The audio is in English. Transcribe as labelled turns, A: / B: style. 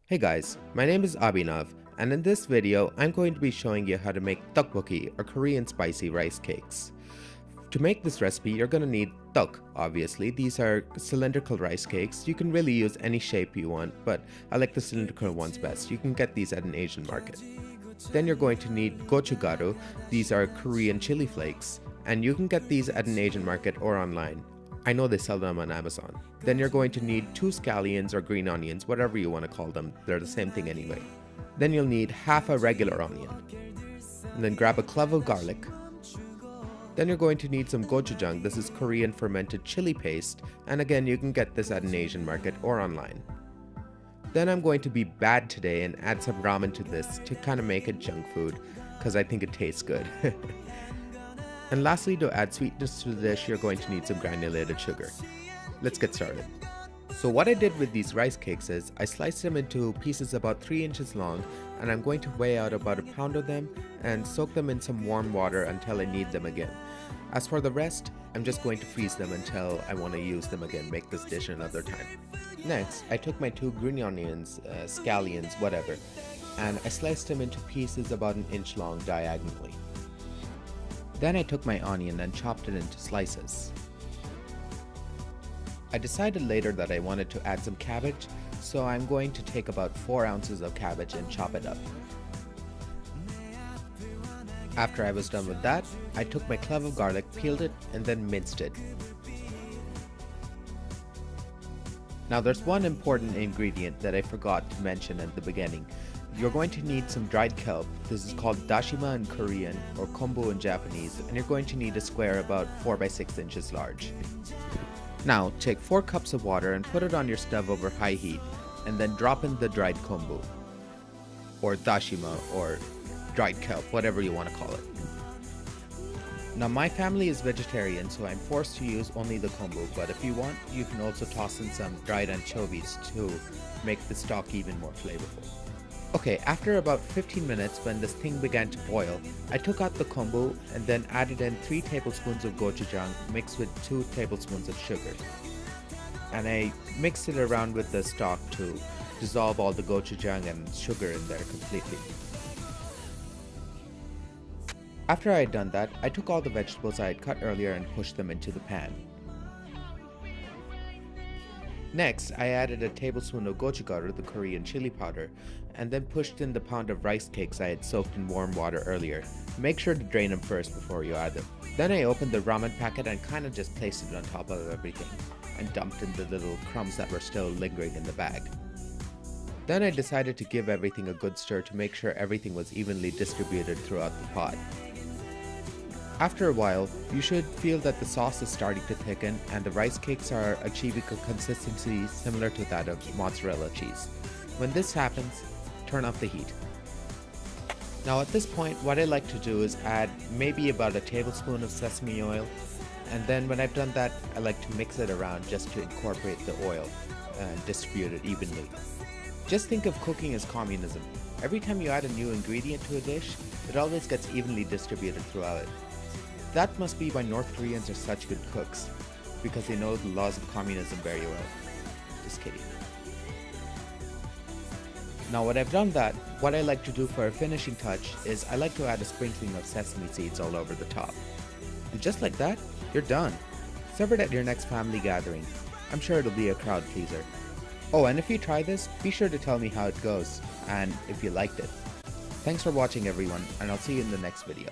A: Hey guys, my name is Abhinav, and in this video I'm going to be showing you how to make tteokbokki or Korean spicy rice cakes. To make this recipe you're going to need tteok, obviously. These are cylindrical rice cakes. You can really use any shape you want, but I like the cylindrical ones best. You can get these at an Asian market. Then you're going to need gochugaru. These are Korean chili flakes, and you can get these at an Asian market or online. I know they sell them on Amazon. Then you're going to need 2 scallions or green onions, whatever you want to call them. They're the same thing anyway. Then you'll need half a regular onion. And then grab a clove of garlic. Then you're going to need some gochujang. This is Korean fermented chili paste, and again you can get this at an Asian market or online. Then I'm going to be bad today and add some ramen to this to kind of make it junk food, because I think it tastes good. And lastly, to add sweetness to the dish, you're going to need some granulated sugar. Let's get started. So what I did with these rice cakes is I sliced them into pieces about 3 inches long, and I'm going to weigh out about a pound of them and soak them in some warm water until I need them again. As for the rest, I'm just going to freeze them until I want to use them again, make this dish another time. Next, I took my 2 green onions, scallions, whatever, and I sliced them into pieces about an inch long diagonally. Then I took my onion and chopped it into slices. I decided later that I wanted to add some cabbage, so I'm going to take about 4 ounces of cabbage and chop it up. After I was done with that, I took my clove of garlic, peeled it, and then minced it. Now there's one important ingredient that I forgot to mention at the beginning. You're going to need some dried kelp. This is called dashima in Korean or kombu in Japanese, and you're going to need a square about 4 by 6 inches large. Now take 4 cups of water and put it on your stove over high heat, and then drop in the dried kombu or dashima or dried kelp, whatever you want to call it. Now my family is vegetarian, so I'm forced to use only the kombu, but if you want, you can also toss in some dried anchovies to make the stock even more flavorful. Okay, after about 15 minutes when this thing began to boil, I took out the kombu and then added in 3 tablespoons of gochujang mixed with 2 tablespoons of sugar. And I mixed it around with the stock to dissolve all the gochujang and sugar in there completely. After I had done that, I took all the vegetables I had cut earlier and pushed them into the pan. Next, I added a tablespoon of gochugaru, the Korean chili powder, and then pushed in the pound of rice cakes I had soaked in warm water earlier. Make sure to drain them first before you add them. Then I opened the ramen packet and kind of just placed it on top of everything, and dumped in the little crumbs that were still lingering in the bag. Then I decided to give everything a good stir to make sure everything was evenly distributed throughout the pot. After a while, you should feel that the sauce is starting to thicken and the rice cakes are achieving a consistency similar to that of mozzarella cheese. When this happens, turn off the heat. Now at this point, what I like to do is add maybe about a tablespoon of sesame oil, and then when I've done that, I like to mix it around just to incorporate the oil and distribute it evenly. Just think of cooking as communism. Every time you add a new ingredient to a dish, it always gets evenly distributed throughout it. That must be why North Koreans are such good cooks, because they know the laws of communism very well. Just kidding. Now what I've done that, what I like to do for a finishing touch is I like to add a sprinkling of sesame seeds all over the top. And just like that, you're done. Serve it at your next family gathering. I'm sure it'll be a crowd pleaser. Oh, and if you try this, be sure to tell me how it goes, and if you liked it. Thanks for watching everyone, and I'll see you in the next video.